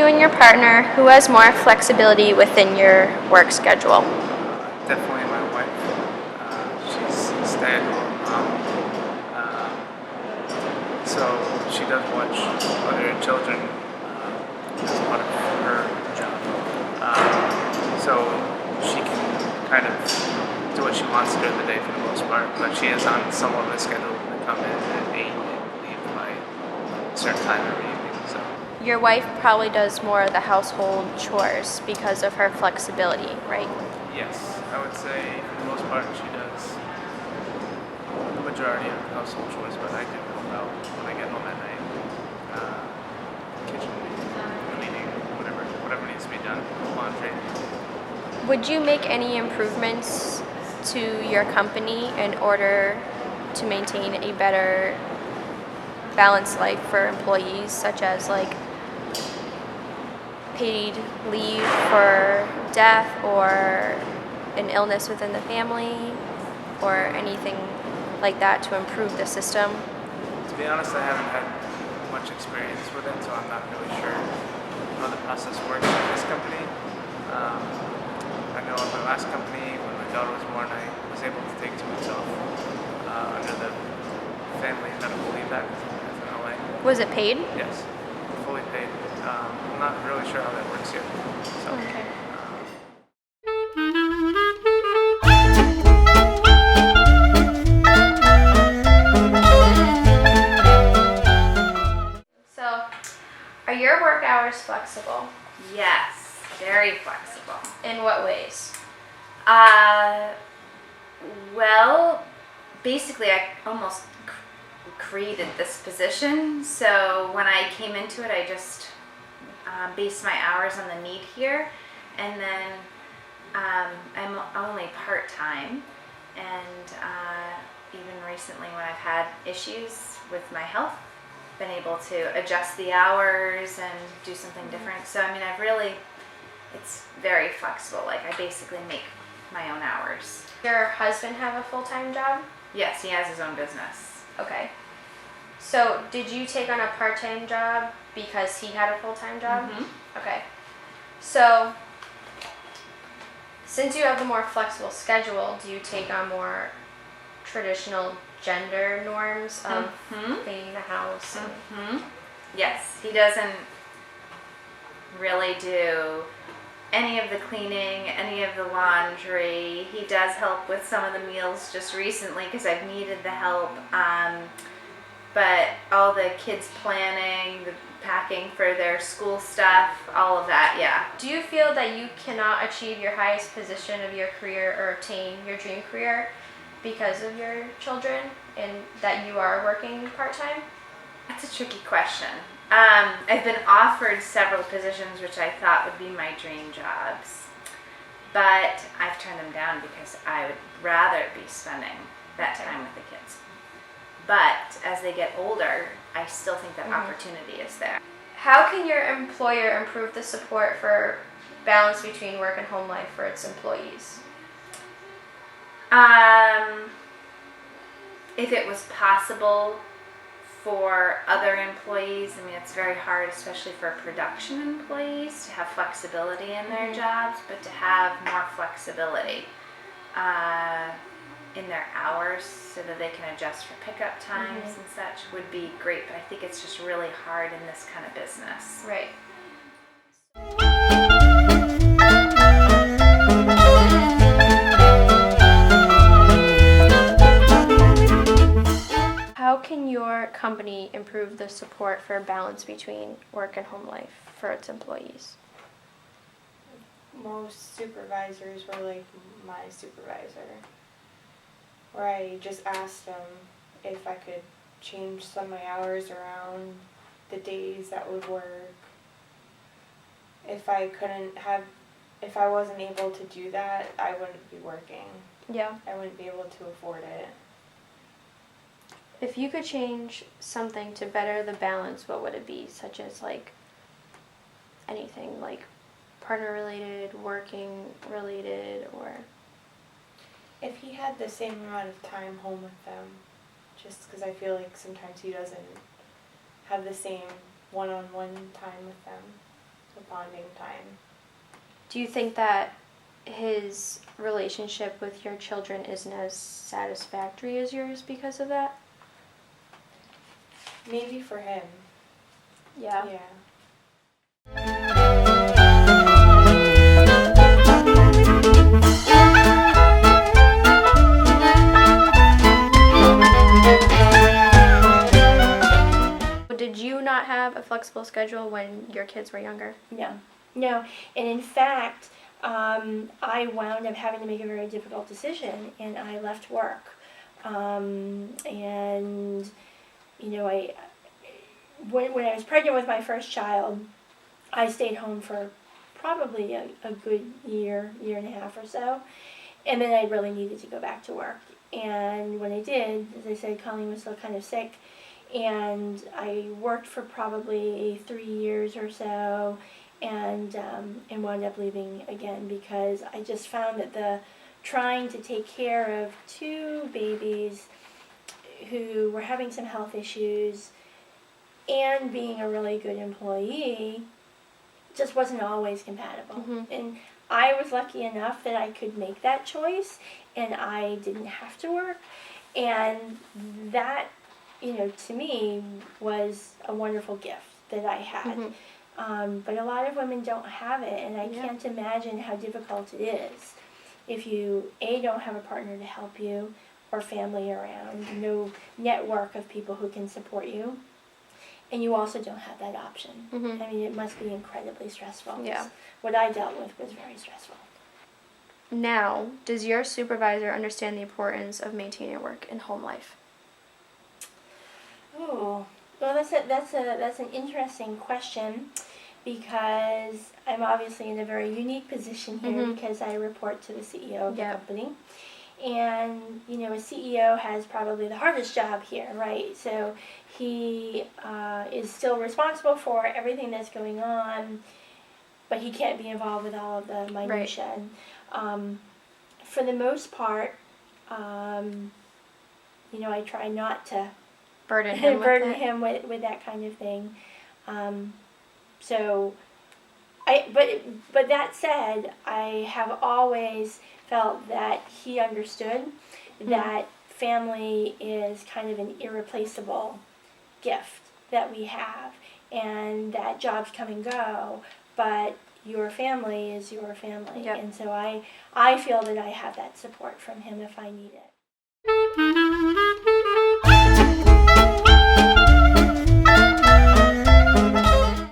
you and your partner, who has more flexibility within your work schedule? Definitely my wife. She's a stay-at-home mom. So she does watch other children as part of her job. So she can kind of do what she wants to during the day for the most part, but she is on somewhat of a schedule to come in at 8 and leave by a certain time every evening. So Your wife probably does more of the household chores because of her flexibility, right? yes, I would say for the most part she does the majority of household chores, but I do help out when I get home at night. Kitchen cleaning, whatever needs to be done, laundry. Would you make any improvements to your company in order to maintain a better balanced life for employees, such as like paid leave for death or an illness within the family or anything like that to improve the system? To be honest, I haven't had much experience with it, so I'm not really sure how the process works in this company. I know in my last company, when my daughter was born, I was able to take 2 weeks off under the Family Medical Leave Act, FMLA. Was it paid? Yes, fully paid. I'm not really sure how that works yet. So, Okay. So, are your work hours flexible? Yes, very flexible. In what ways? Well, basically, I almost created this position. So when I came into it, I just based my hours on the need here, and then I'm only part-time, and even recently when I've had issues with my health, been able to adjust the hours and do something different. So I mean, it's very flexible. Like I basically make my own hours. Your husband have a full-time job? Yes, he has his own business. Okay. So, did you take on a part-time job because he had a full-time job? Mm-hmm. Okay. So, since you have the more flexible schedule, do you take on more traditional gender norms of cleaning the house? Yes, he doesn't really do any of the cleaning, any of the laundry. He does help with some of the meals just recently because I've needed the help. But all the kids planning, the packing for their school stuff, all of that, yeah. Do you feel that you cannot achieve your highest position of your career or obtain your dream career because of your children and that you are working part-time? That's a tricky question. I've been offered several positions which I thought would be my dream jobs, but I've turned them down because I would rather be spending that time with the kids. But as they get older, I still think that opportunity is there. How can your employer improve the support for balance between work and home life for its employees? If it was possible for other employees, I mean, it's very hard, especially for production employees, to have flexibility in their jobs, but to have more flexibility in their hours so that they can adjust for pickup times and such would be great, but I think it's just really hard in this kind of business. Right. How can your company improve the support for balance between work and home life for its employees? Most supervisors were like my supervisor, where I just asked them if I could change some of my hours around, the days that would work. If I wasn't able to do that, I wouldn't be working. Yeah. I wouldn't be able to afford it. If you could change something to better the balance, what would it be? Such as like anything like partner related, working related, or? If he had the same amount of time home with them, just because I feel like sometimes he doesn't have the same one-on-one time with them. a bonding time. Do you think that his relationship with your children isn't as satisfactory as yours because of that? Maybe for him. Yeah. Yeah. Did you not have a flexible schedule when your kids were younger? No, and in fact, I wound up having to make a very difficult decision, and I left work. And you know, when I was pregnant with my first child, I stayed home for probably a good year and a half or so, and then I really needed to go back to work. And when I did, as I said, Colleen was still kind of sick, and I worked for probably 3 years or so, and wound up leaving again because I just found that the trying to take care of 2 babies who were having some health issues and being a really good employee just wasn't always compatible. Mm-hmm. And I was lucky enough that I could make that choice and I didn't have to work. And that, to me was a wonderful gift that I had. Mm-hmm. But a lot of women don't have it, and I Yeah. can't imagine how difficult it is if you, A, don't have a partner to help you or family around, no network of people who can support you, and you also don't have that option. Mm-hmm. I mean, it must be incredibly stressful. Yeah. What I dealt with was very stressful. Now, does your supervisor understand the importance of maintaining work and home life? Oh, well, that's an interesting question because I'm obviously in a very unique position here Mhm. because I report to the CEO of Yeah. the company. And, a CEO has probably the hardest job here, right? So he is still responsible for everything that's going on, but he can't be involved with all of the minutiae. For the most part, I try not to Burden him with it? him with that kind of thing. But that said, I have always felt that he understood that family is kind of an irreplaceable gift that we have, and that jobs come and go, but your family is your family. Yep. And so I feel that I have that support from him if I need it.